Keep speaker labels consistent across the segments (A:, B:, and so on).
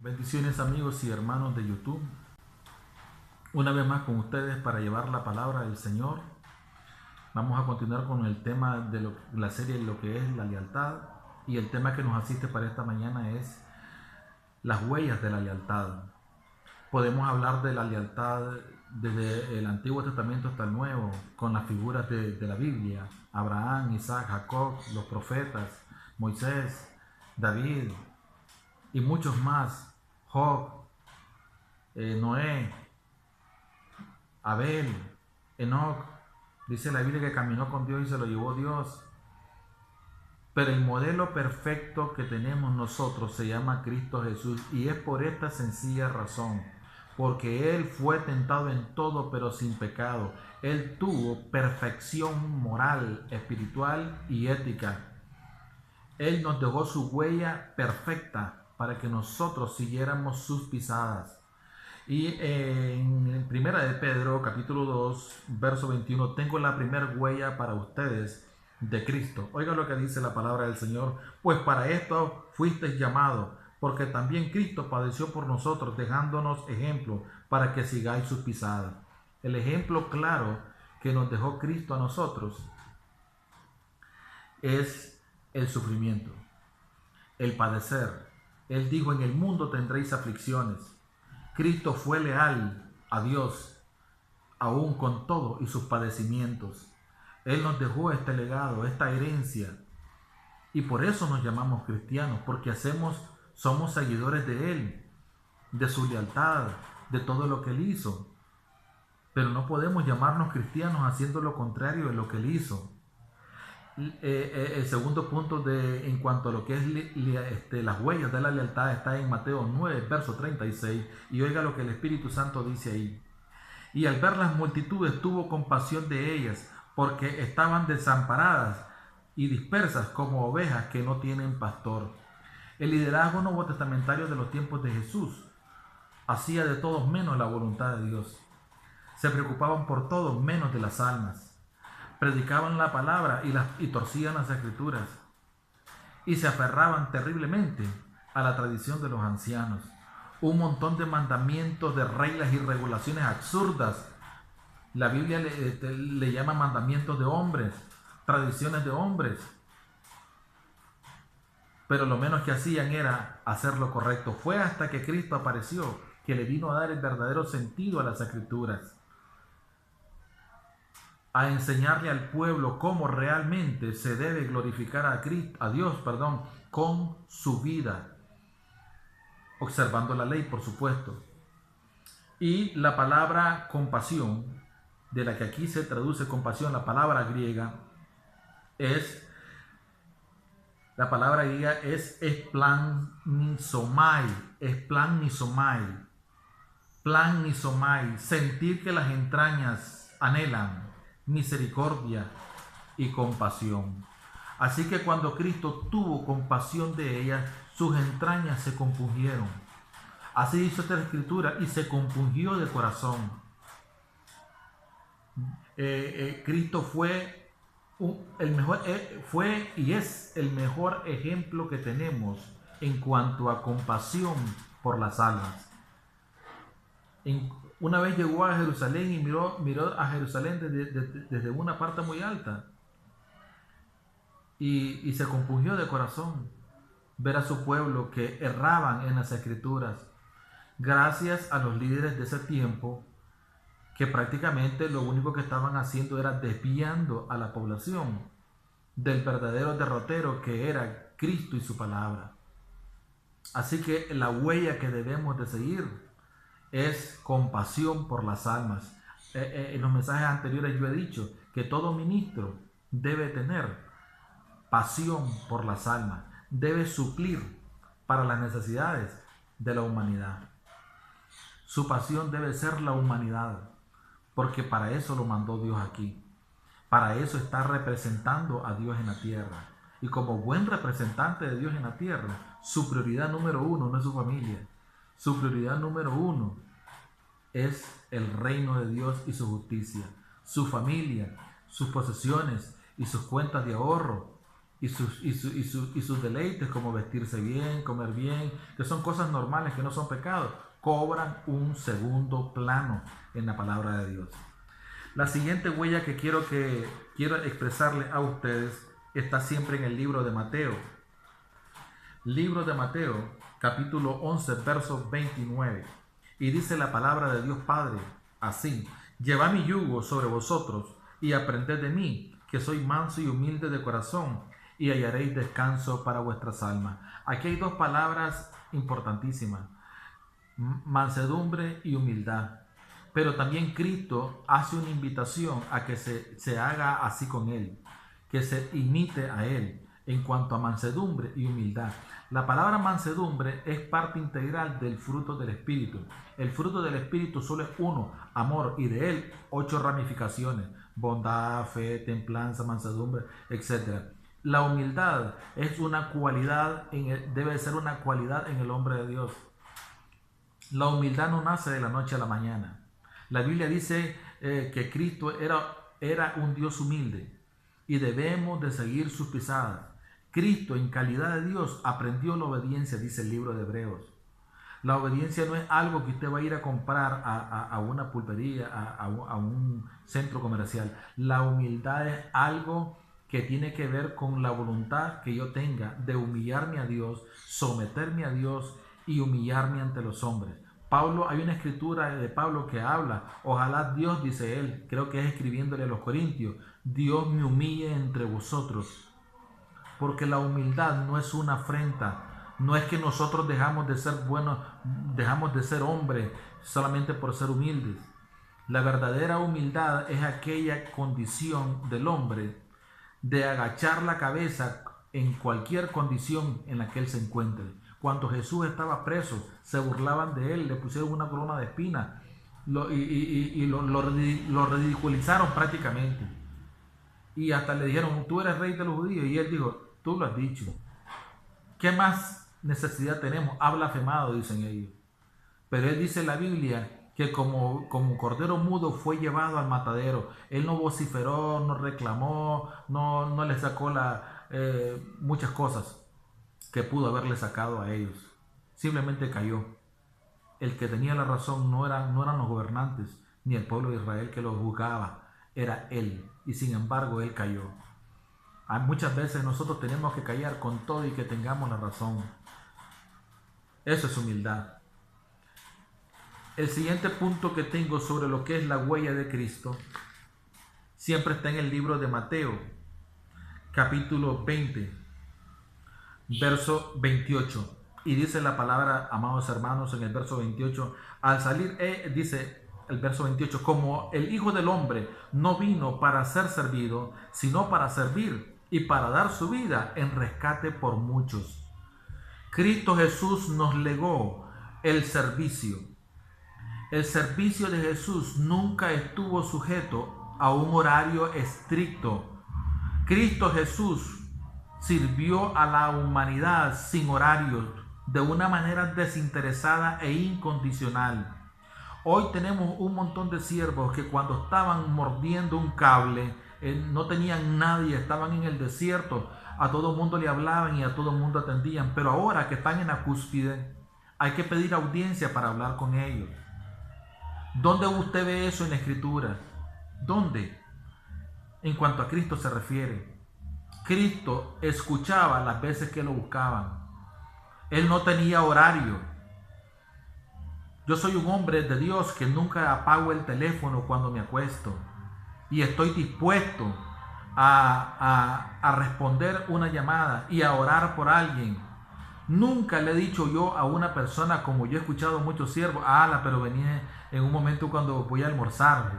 A: Bendiciones amigos y hermanos de YouTube. Una vez más con ustedes para llevar la palabra del Señor. Vamos a continuar con el tema de la serie Lo que es la lealtad. Y el tema que nos asiste para esta mañana es las huellas de la lealtad. Podemos hablar de la lealtad desde el Antiguo Testamento hasta el Nuevo, con las figuras de la Biblia: Abraham, Isaac, Jacob, los profetas, Moisés, David y muchos más, Job, Noé, Abel, Enoc. Dice la Biblia que caminó con Dios y se lo llevó Dios. Pero el modelo perfecto que tenemos nosotros se llama Cristo Jesús, y es por esta sencilla razón: porque Él fue tentado en todo pero sin pecado. Él tuvo perfección moral, espiritual y ética. Él nos dejó su huella perfecta para que nosotros siguiéramos sus pisadas. Y en Primera de Pedro, capítulo 2, verso 21, tengo la primera huella para ustedes de Cristo. Oiga lo que dice la palabra del Señor: pues para esto fuisteis llamados, porque también Cristo padeció por nosotros, dejándonos ejemplo para que sigáis sus pisadas. El ejemplo claro que nos dejó Cristo a nosotros es el sufrimiento, el padecer. Él dijo: en el mundo tendréis aflicciones. Cristo fue leal a Dios, aún con todo y sus padecimientos. Él nos dejó este legado, esta herencia, y por eso nos llamamos cristianos, porque somos seguidores de Él, de su lealtad, de todo lo que Él hizo. Pero no podemos llamarnos cristianos haciendo lo contrario de lo que Él hizo. El segundo punto en cuanto a lo que es las huellas de la lealtad está en Mateo 9, verso 36, y oiga lo que el Espíritu Santo dice ahí: y al ver las multitudes tuvo compasión de ellas, porque estaban desamparadas y dispersas como ovejas que no tienen pastor. El liderazgo nuevotestamentario de los tiempos de Jesús hacía de todos menos la voluntad de Dios. Se preocupaban por todo menos de las almas. Predicaban la palabra y torcían las escrituras, y se aferraban terriblemente a la tradición de los ancianos. Un montón de mandamientos, de reglas y regulaciones absurdas. La Biblia le llama mandamientos de hombres, tradiciones de hombres. Pero lo menos que hacían era hacer lo correcto. Fue hasta que Cristo apareció que le vino a dar el verdadero sentido a las escrituras, a enseñarle al pueblo cómo realmente se debe glorificar a Dios, con su vida, observando la ley, por supuesto. Y la palabra compasión, de la que aquí se traduce compasión, la palabra griega es esplanizomai, planizomai, sentir que las entrañas anhelan misericordia y compasión. Así que cuando Cristo tuvo compasión de ellas, sus entrañas se compungieron. Así dice esta escritura: y se compungió de corazón. Cristo fue fue y es el mejor ejemplo que tenemos en cuanto a compasión por las almas. Una vez llegó a Jerusalén y miró a Jerusalén desde una parte muy alta, y se compungió de corazón ver a su pueblo que erraban en las escrituras, gracias a los líderes de ese tiempo, que prácticamente lo único que estaban haciendo era desviando a la población del verdadero derrotero que era Cristo y su palabra. Así que la huella que debemos de seguir es compasión por las almas. En los mensajes anteriores yo he dicho que todo ministro debe tener pasión por las almas, debe suplir para las necesidades de la humanidad. Su pasión debe ser la humanidad, porque para eso lo mandó Dios aquí. Para eso está representando a Dios en la tierra. Y como buen representante de Dios en la tierra, su prioridad número uno no es su familia. Su prioridad número uno es el reino de Dios y su justicia. Su familia, sus posesiones y sus cuentas de ahorro y sus deleites, como vestirse bien, comer bien, que son cosas normales, que no son pecados, cobran un segundo plano en la palabra de Dios. La siguiente huella que quiero expresarle a ustedes está siempre en el libro de Mateo. Libro de Mateo, capítulo 11, verso 29. Y dice la palabra de Dios Padre así: llevad mi yugo sobre vosotros y aprended de mí, que soy manso y humilde de corazón, y hallaréis descanso para vuestras almas. Aquí hay dos palabras importantísimas: mansedumbre y humildad. Pero también Cristo hace una invitación a que se haga así con Él, que se imite a Él en cuanto a mansedumbre y humildad. La palabra mansedumbre es parte integral del fruto del Espíritu. El fruto del Espíritu solo es uno, amor, y de él 8 ramificaciones: bondad, fe, templanza, mansedumbre, etc. La humildad es una cualidad, debe ser una cualidad en el hombre de Dios. La humildad no nace de la noche a la mañana. La Biblia dice que Cristo era un Dios humilde y debemos de seguir sus pisadas. Cristo, en calidad de Dios, aprendió la obediencia, dice el libro de Hebreos. La obediencia no es algo que usted va a ir a comprar a una pulpería, a un centro comercial. La humildad es algo que tiene que ver con la voluntad que yo tenga de humillarme a Dios, someterme a Dios y humillarme ante los hombres. Pablo, hay una escritura de Pablo que habla: ojalá Dios, dice él, creo que es escribiéndole a los Corintios, Dios me humille entre vosotros. Porque la humildad no es una afrenta, no es que nosotros dejamos de ser buenos, dejamos de ser hombres solamente por ser humildes. La verdadera humildad es aquella condición del hombre de agachar la cabeza en cualquier condición en la que él se encuentre. Cuando Jesús estaba preso, se burlaban de él, le pusieron una corona de espinas lo ridiculizaron prácticamente. Y hasta le dijeron: tú eres rey de los judíos. Y él dijo: tú lo has dicho. ¿Qué más necesidad tenemos? Ha blasfemado, dicen ellos. Pero él dice en la Biblia que como cordero mudo fue llevado al matadero. Él no vociferó, no reclamó, no le sacó muchas cosas que pudo haberle sacado a ellos. Simplemente cayó. El que tenía la razón no eran los gobernantes ni el pueblo de Israel que lo juzgaba, era él. Y sin embargo él cayó. Muchas veces nosotros tenemos que callar con todo y que tengamos la razón. Eso es humildad. El siguiente punto que tengo sobre lo que es la huella de Cristo siempre está en el libro de Mateo, capítulo 20, verso 28. Y dice la palabra, amados hermanos, en el verso 28, al salir, dice el verso 28, como el Hijo del Hombre no vino para ser servido, sino para servir y para dar su vida en rescate por muchos. Cristo Jesús nos legó el servicio. El servicio de Jesús nunca estuvo sujeto a un horario estricto. Cristo Jesús sirvió a la humanidad sin horarios, de una manera desinteresada e incondicional. Hoy tenemos un montón de siervos que cuando estaban mordiendo un cable, no tenían nadie, estaban en el desierto, a todo mundo le hablaban y a todo mundo atendían, pero ahora que están en la cúspide, hay que pedir audiencia para hablar con ellos. ¿Dónde usted ve eso en la Escritura? ¿Dónde? En cuanto a Cristo se refiere. Cristo escuchaba las veces que lo buscaban. Él no tenía horario. Yo soy un hombre de Dios que nunca apago el teléfono cuando me acuesto. Y estoy dispuesto a responder una llamada y a orar por alguien. Nunca le he dicho yo a una persona, como yo he escuchado a muchos siervos: pero venía en un momento cuando voy a almorzar.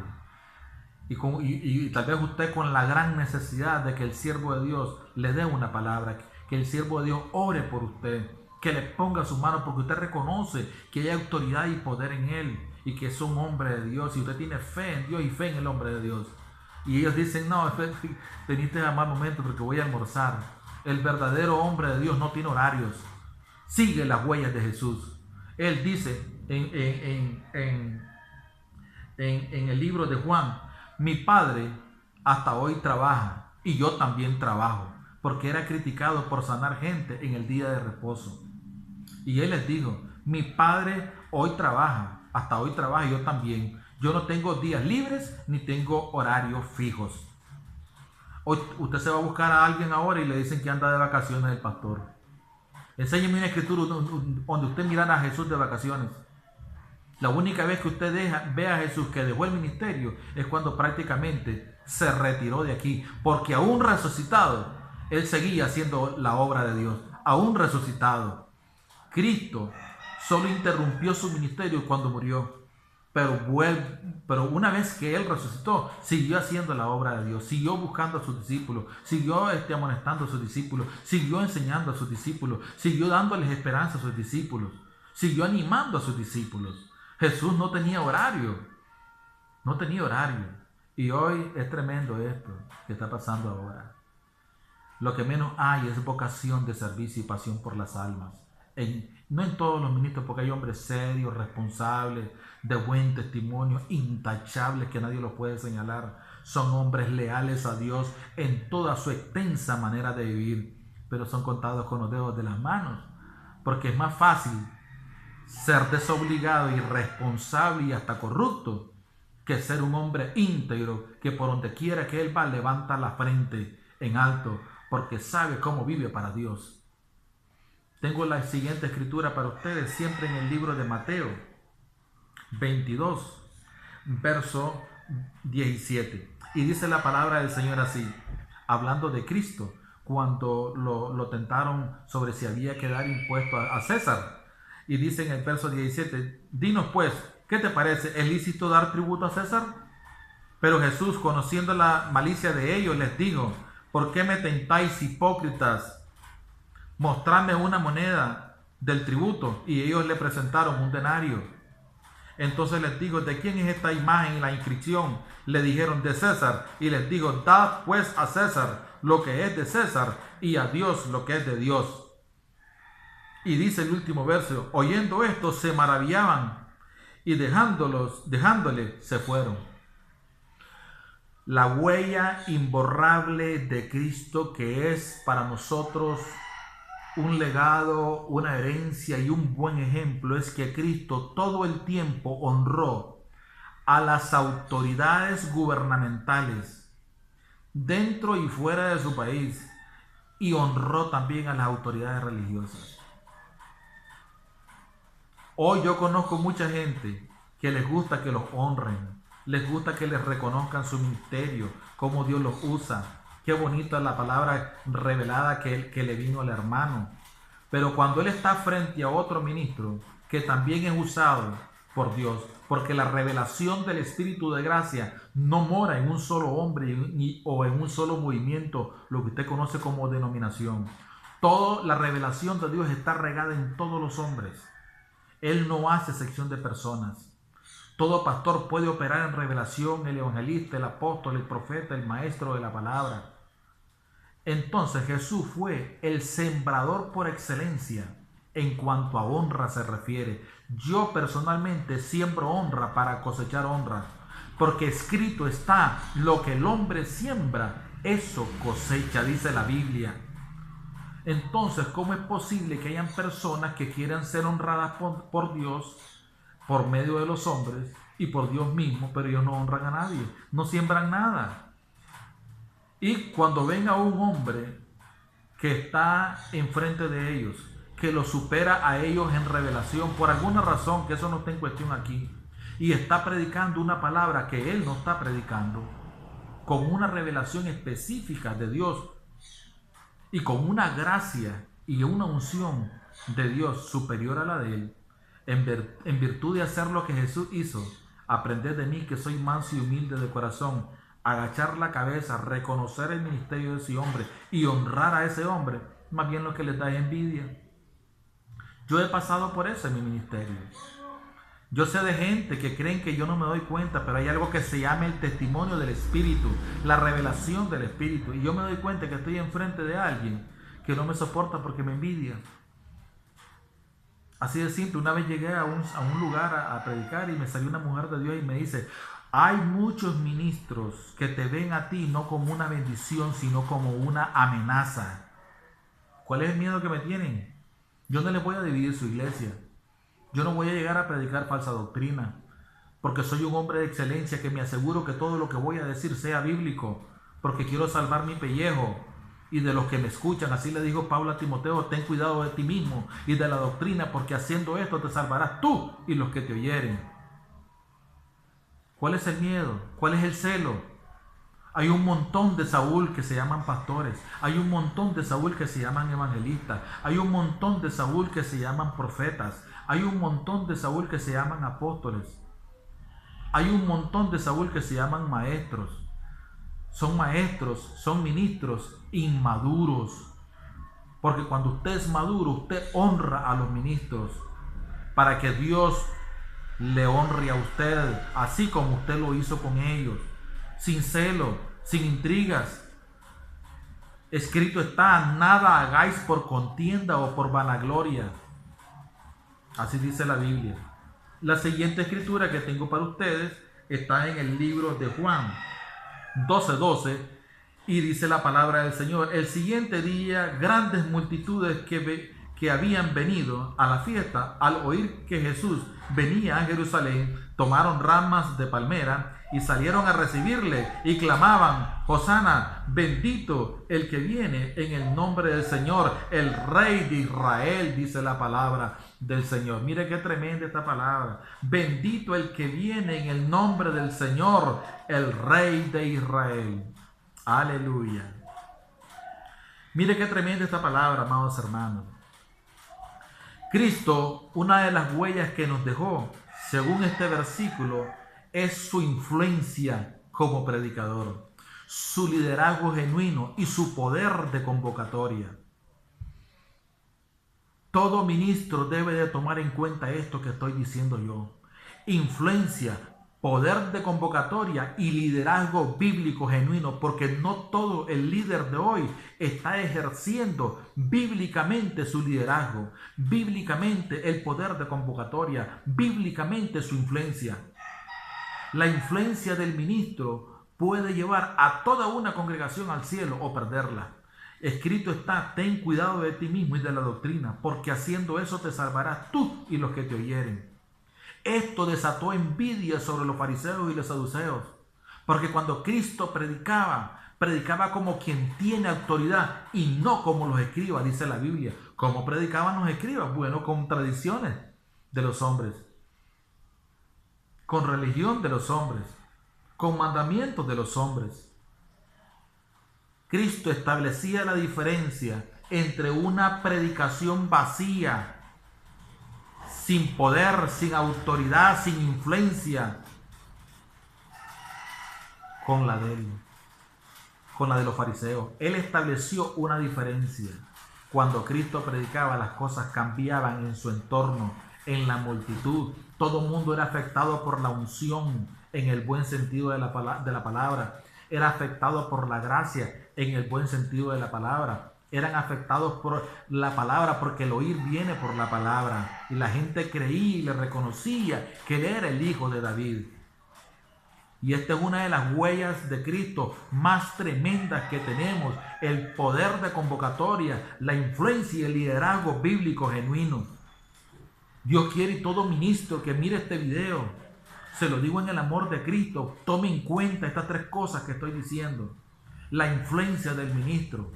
A: Y tal vez usted, con la gran necesidad de que el siervo de Dios le dé una palabra, que el siervo de Dios ore por usted, que le ponga su mano, porque usted reconoce que hay autoridad y poder en él y que es un hombre de Dios, y usted tiene fe en Dios y fe en el hombre de Dios. Y ellos dicen: no, veniste a mal momento porque voy a almorzar. El verdadero hombre de Dios no tiene horarios. Sigue las huellas de Jesús. Él dice en el libro de Juan: mi Padre hasta hoy trabaja y yo también trabajo. porque era criticado por sanar gente en el día de reposo. Y él les dijo, mi padre hoy trabaja, hasta hoy trabaja, yo también. Yo no tengo días libres ni tengo horarios fijos. Hoy usted se va a buscar a alguien ahora y le dicen que anda de vacaciones el pastor. Enséñeme una escritura donde usted mirara a Jesús de vacaciones. La única vez que usted ve a Jesús que dejó el ministerio es cuando prácticamente se retiró de aquí, porque aún resucitado, él seguía haciendo la obra de Dios, aún resucitado. Cristo solo interrumpió su ministerio cuando murió, pero una vez que él resucitó, siguió haciendo la obra de Dios, siguió buscando a sus discípulos, siguió amonestando a sus discípulos, siguió enseñando a sus discípulos, siguió dándoles esperanza a sus discípulos, siguió animando a sus discípulos. Jesús no tenía horario, no tenía horario. Y hoy es tremendo esto que está pasando ahora. Lo que menos hay es vocación de servicio y pasión por las almas. No en todos los ministros, porque hay hombres serios, responsables, de buen testimonio, intachables, que nadie los puede señalar. Son hombres leales a Dios en toda su extensa manera de vivir, pero son contados con los dedos de las manos, porque es más fácil ser desobligado, irresponsable y hasta corrupto que ser un hombre íntegro que por donde quiera que él va levanta la frente en alto porque sabe cómo vive para Dios. Tengo la siguiente escritura para ustedes, siempre en el libro de Mateo 22, verso 17. Y dice la palabra del Señor así, hablando de Cristo, cuando lo tentaron sobre si había que dar impuesto a César. Y dice en el verso 17, dinos pues, ¿qué te parece? ¿Es lícito dar tributo a César? Pero Jesús, conociendo la malicia de ellos, les dijo, ¿por qué me tentáis, hipócritas? Mostradme una moneda del tributo. Y ellos le presentaron un denario. Entonces les dijo, ¿de quién es esta imagen y la inscripción? Le dijeron, de César. Y les dijo, dad pues a César lo que es de César y a Dios lo que es de Dios. Y dice el último verso, oyendo esto se maravillaban y dejándole se fueron. La huella imborrable de Cristo, que es para nosotros un legado, una herencia y un buen ejemplo, es que Cristo todo el tiempo honró a las autoridades gubernamentales dentro y fuera de su país, y honró también a las autoridades religiosas. Hoy yo conozco mucha gente que les gusta que los honren, les gusta que les reconozcan su ministerio, cómo Dios los usa. Qué bonita es la palabra revelada que le vino al hermano. Pero cuando él está frente a otro ministro que también es usado por Dios, porque la revelación del Espíritu de gracia no mora en un solo hombre o en un solo movimiento, lo que usted conoce como denominación. Toda la revelación de Dios está regada en todos los hombres. Él no hace sección de personas. Todo pastor puede operar en revelación, el evangelista, el apóstol, el profeta, el maestro de la palabra. Entonces Jesús fue el sembrador por excelencia en cuanto a honra se refiere. Yo personalmente siembro honra para cosechar honra, porque escrito está, lo que el hombre siembra, eso cosecha, dice la Biblia. Entonces, ¿cómo es posible que hayan personas que quieran ser honradas por Dios, por medio de los hombres y por Dios mismo, pero ellos no honran a nadie, no siembran nada? Y cuando ven a un hombre que está enfrente de ellos, que los supera a ellos en revelación, por alguna razón, que eso no está en cuestión aquí, y está predicando una palabra que él no está predicando, con una revelación específica de Dios, y con una gracia y una unción de Dios superior a la de él, en virtud de hacer lo que Jesús hizo, aprended de mí que soy manso y humilde de corazón, agachar la cabeza, reconocer el ministerio de ese hombre y honrar a ese hombre, más bien lo que les da es envidia. Yo he pasado por eso en mi ministerio. Yo sé de gente que creen que yo no me doy cuenta, pero hay algo que se llama el testimonio del Espíritu, la revelación del Espíritu. Y yo me doy cuenta que estoy enfrente de alguien que no me soporta porque me envidia. Así de simple. Una vez llegué a un lugar a predicar y me salió una mujer de Dios y me dice, Hay muchos ministros que te ven a ti no como una bendición, sino como una amenaza. ¿Cuál es el miedo que me tienen? Yo no les voy a dividir su iglesia. Yo no voy a llegar a predicar falsa doctrina, porque soy un hombre de excelencia que me aseguro que todo lo que voy a decir sea bíblico, porque quiero salvar mi pellejo y de los que me escuchan. Así le dijo Pablo a Timoteo: ten cuidado de ti mismo y de la doctrina, porque haciendo esto te salvarás tú y los que te oyeren. ¿Cuál es el miedo? ¿Cuál es el celo? Hay un montón de Saúl que se llaman pastores. Hay un montón de Saúl que se llaman evangelistas. Hay un montón de Saúl que se llaman profetas. Hay un montón de Saúl que se llaman apóstoles. Hay un montón de Saúl que se llaman maestros. Son maestros, son ministros inmaduros. Porque cuando usted es maduro, usted honra a los ministros para que Dios le honre a usted, así como usted lo hizo con ellos, sin celo, sin intrigas. Escrito está: nada hagáis por contienda o por vanagloria. Así dice la Biblia. La siguiente escritura que tengo para ustedes está en el libro de Juan 12:12, y dice la palabra del Señor: el siguiente día, grandes multitudes que habían venido a la fiesta, al oír que Jesús venía a Jerusalén, tomaron ramas de palmera y salieron a recibirle y clamaban: Hosana, bendito el que viene en el nombre del Señor, el Rey de Israel, dice la palabra del Señor. Mire qué tremenda esta palabra: bendito el que viene en el nombre del Señor, el Rey de Israel. Aleluya. Mire qué tremenda esta palabra, amados hermanos. Cristo, una de las huellas que nos dejó, según este versículo, es su influencia como predicador, su liderazgo genuino y su poder de convocatoria. Todo ministro debe de tomar en cuenta esto que estoy diciendo yo: influencia, poder de convocatoria y liderazgo bíblico genuino, porque no todo el líder de hoy está ejerciendo bíblicamente su liderazgo, bíblicamente el poder de convocatoria, bíblicamente su influencia. La influencia del ministro puede llevar a toda una congregación al cielo o perderla. Escrito está: ten cuidado de ti mismo y de la doctrina, porque haciendo eso te salvarás tú y los que te oyeren. Esto desató envidia sobre los fariseos y los saduceos, porque cuando Cristo predicaba como quien tiene autoridad y no como los escribas, dice la Biblia. ¿Cómo predicaban los escribas? Bueno, con tradiciones de los hombres, con religión de los hombres, con mandamientos de los hombres. Cristo establecía la diferencia entre una predicación vacía, sin poder, sin autoridad, sin influencia, con la de él, con la de los fariseos. Él estableció una diferencia. Cuando Cristo predicaba, las cosas cambiaban en su entorno, en la multitud. Todo el mundo era afectado por la unción, en el buen sentido de la palabra. Era afectado por la gracia, en el buen sentido de la palabra. Eran afectados por la palabra, porque el oír viene por la palabra. Y la gente creía y le reconocía que él era el hijo de David. Y esta es una de las huellas de Cristo más tremendas que tenemos: el poder de convocatoria, la influencia y el liderazgo bíblico genuino. Dios quiere, y todo ministro que mire este video, se lo digo en el amor de Cristo, tome en cuenta estas tres cosas que estoy diciendo. La influencia del ministro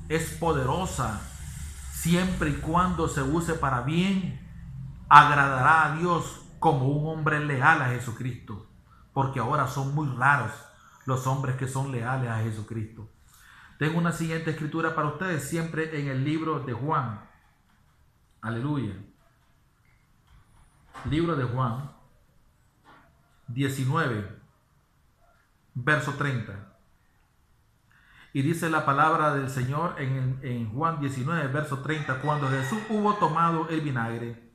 A: es poderosa siempre y cuando se use para bien. Agradará a Dios como un hombre leal a Jesucristo, porque ahora son muy raros los hombres que son leales a Jesucristo. Tengo una siguiente escritura para ustedes, siempre en el libro de Juan. Aleluya. Libro de Juan 19, verso 30. Y dice la palabra del Señor en Juan 19, verso 30, cuando Jesús hubo tomado el vinagre,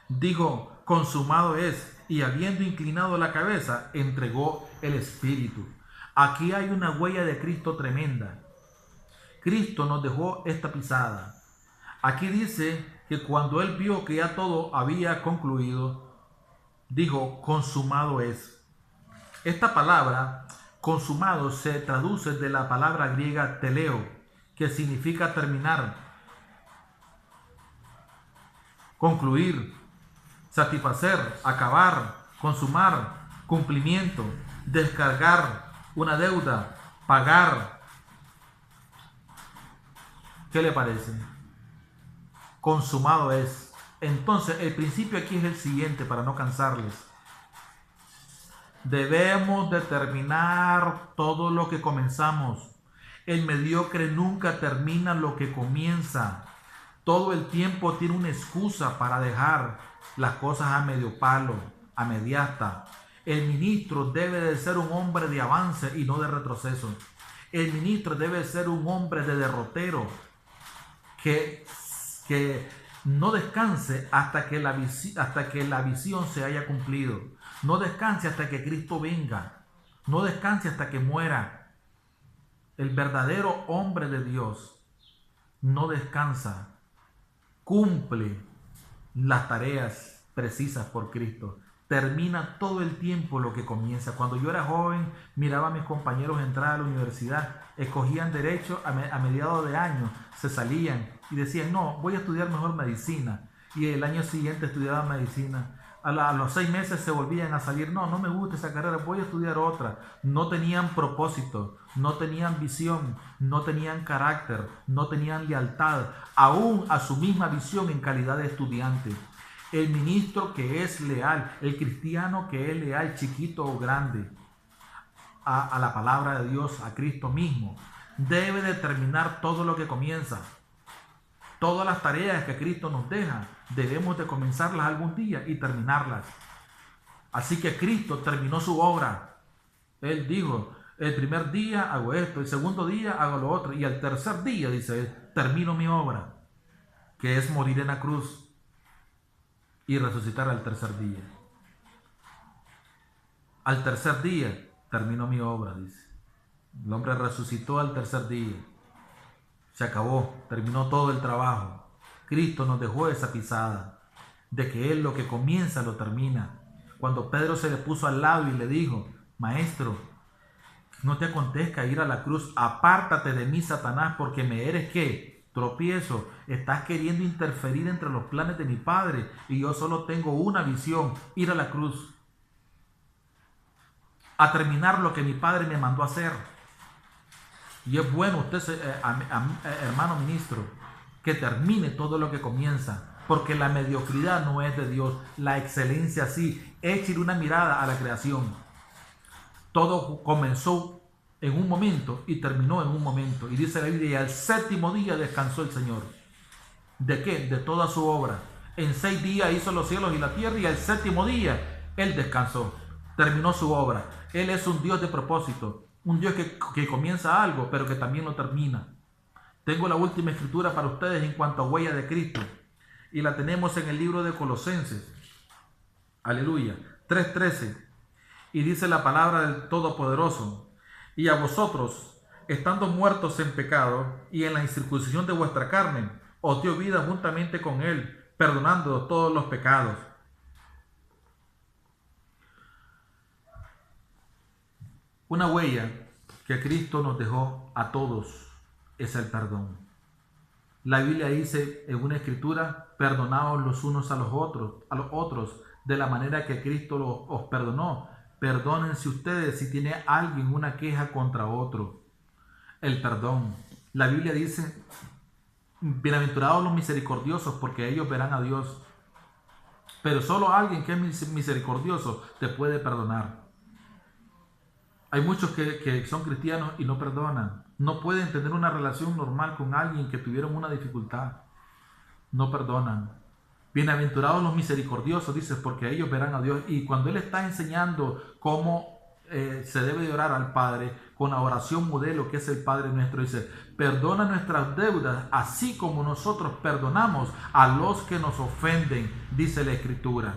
A: dijo: consumado es, y habiendo inclinado la cabeza, entregó el Espíritu. Aquí hay una huella de Cristo tremenda. Cristo nos dejó esta pisada. Aquí dice que cuando Él vio que ya todo había concluido, dijo: consumado es. Esta palabra consumado se traduce de la palabra griega teleo, que significa terminar, concluir, satisfacer, acabar, consumar, cumplimiento, descargar una deuda, pagar. ¿Qué le parece? Consumado es. Entonces, el principio aquí es el siguiente para no cansarles. Debemos de terminar todo lo que comenzamos. El mediocre nunca termina lo que comienza. Todo el tiempo tiene una excusa para dejar las cosas a medio palo, a mediasta. El ministro debe de ser un hombre de avance y no de retroceso. El ministro debe ser un hombre de derrotero que no descanse hasta que la visión se haya cumplido. No descanse hasta que Cristo venga. No descanse hasta que muera. El verdadero hombre de Dios no descansa. Cumple las tareas precisas por Cristo. Termina todo el tiempo lo que comienza. Cuando yo era joven, miraba a mis compañeros entrar a la universidad. Escogían derecho a mediados de año. Se salían y decían, no, voy a estudiar mejor medicina. Y el año siguiente estudiaban medicina. A los 6 meses se volvían a salir. No me gusta esa carrera, voy a estudiar otra. No tenían propósito, no tenían visión, no tenían carácter, no tenían lealtad, aún a su misma visión en calidad de estudiante. El ministro que es leal, el cristiano que es leal, chiquito o grande, a la palabra de Dios, a Cristo mismo, debe de terminar todo lo que comienza. Todas las tareas que Cristo nos deja, debemos de comenzarlas algún día y terminarlas. Así que Cristo terminó su obra. Él dijo, el primer día hago esto, el segundo día hago lo otro, y al tercer día, dice él, termino mi obra, que es morir en la cruz y resucitar al tercer día. Al tercer día terminó mi obra, dice. El hombre resucitó al tercer día. Se acabó, terminó todo el trabajo. Cristo nos dejó esa pisada de que Él lo que comienza lo termina. Cuando Pedro se le puso al lado y le dijo, Maestro, no te acontezca ir a la cruz, apártate de mí, Satanás, porque me eres ¿qué? Tropiezo. Estás queriendo interferir entre los planes de mi Padre y yo solo tengo una visión, ir a la cruz, a terminar lo que mi Padre me mandó a hacer. Y es bueno usted, hermano ministro, que termine todo lo que comienza, porque la mediocridad no es de Dios, la excelencia sí. Échale una mirada a la creación. Todo comenzó en un momento y terminó en un momento. Y dice la Biblia, y al séptimo día descansó el Señor. ¿De qué? De toda su obra. En 6 días hizo los cielos y la tierra, y al séptimo día Él descansó. Terminó su obra. Él es un Dios de propósito. Un Dios que comienza algo, pero que también lo termina. Tengo la última escritura para ustedes en cuanto a huella de Cristo. Y la tenemos en el libro de Colosenses. Aleluya. 3:13. Y dice la palabra del Todopoderoso. Y a vosotros, estando muertos en pecado y en la incircuncisión de vuestra carne, os dio vida juntamente con Él, perdonando todos los pecados. Una huella que Cristo nos dejó a todos es el perdón. La Biblia dice en una escritura, perdonaos los unos a los otros, de la manera que Cristo os perdonó. Perdónense ustedes si tiene alguien una queja contra otro. El perdón. La Biblia dice, bienaventurados los misericordiosos, porque ellos verán a Dios. Pero solo alguien que es misericordioso te puede perdonar. Hay muchos que son cristianos y no perdonan. No pueden tener una relación normal con alguien que tuvieron una dificultad. No perdonan. Bienaventurados los misericordiosos, dice, porque ellos verán a Dios. Y cuando Él está enseñando cómo se debe de orar al Padre, con la oración modelo que es el Padre nuestro, dice, perdona nuestras deudas, así como nosotros perdonamos a los que nos ofenden, dice la Escritura.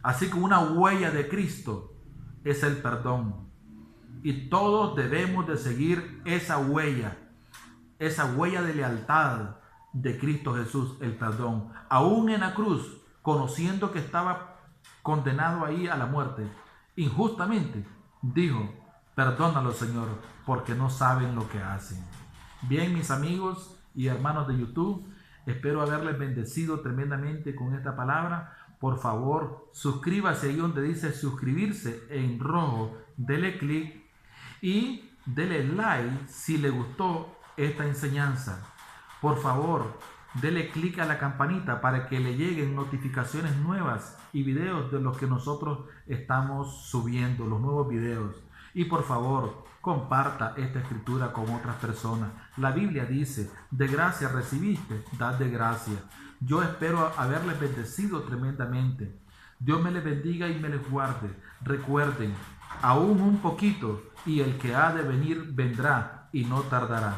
A: Así que una huella de Cristo es el perdón. Y todos debemos de seguir esa huella de lealtad de Cristo Jesús, el perdón. Aún en la cruz, conociendo que estaba condenado ahí a la muerte, injustamente, dijo, perdónalo, Señor, porque no saben lo que hacen. Bien, mis amigos y hermanos de YouTube, espero haberles bendecido tremendamente con esta palabra. Por favor, suscríbase ahí donde dice suscribirse en rojo, dele clic y dele like si le gustó esta enseñanza. Por favor, dele clic a la campanita para que le lleguen notificaciones nuevas y videos de los que nosotros estamos subiendo, los nuevos videos. Y por favor, comparta esta escritura con otras personas. La Biblia dice, de gracia recibiste, dad de gracia. Yo espero haberles bendecido tremendamente. Dios me les bendiga y me les guarde. Recuerden, aún un poquito y el que ha de venir vendrá y no tardará.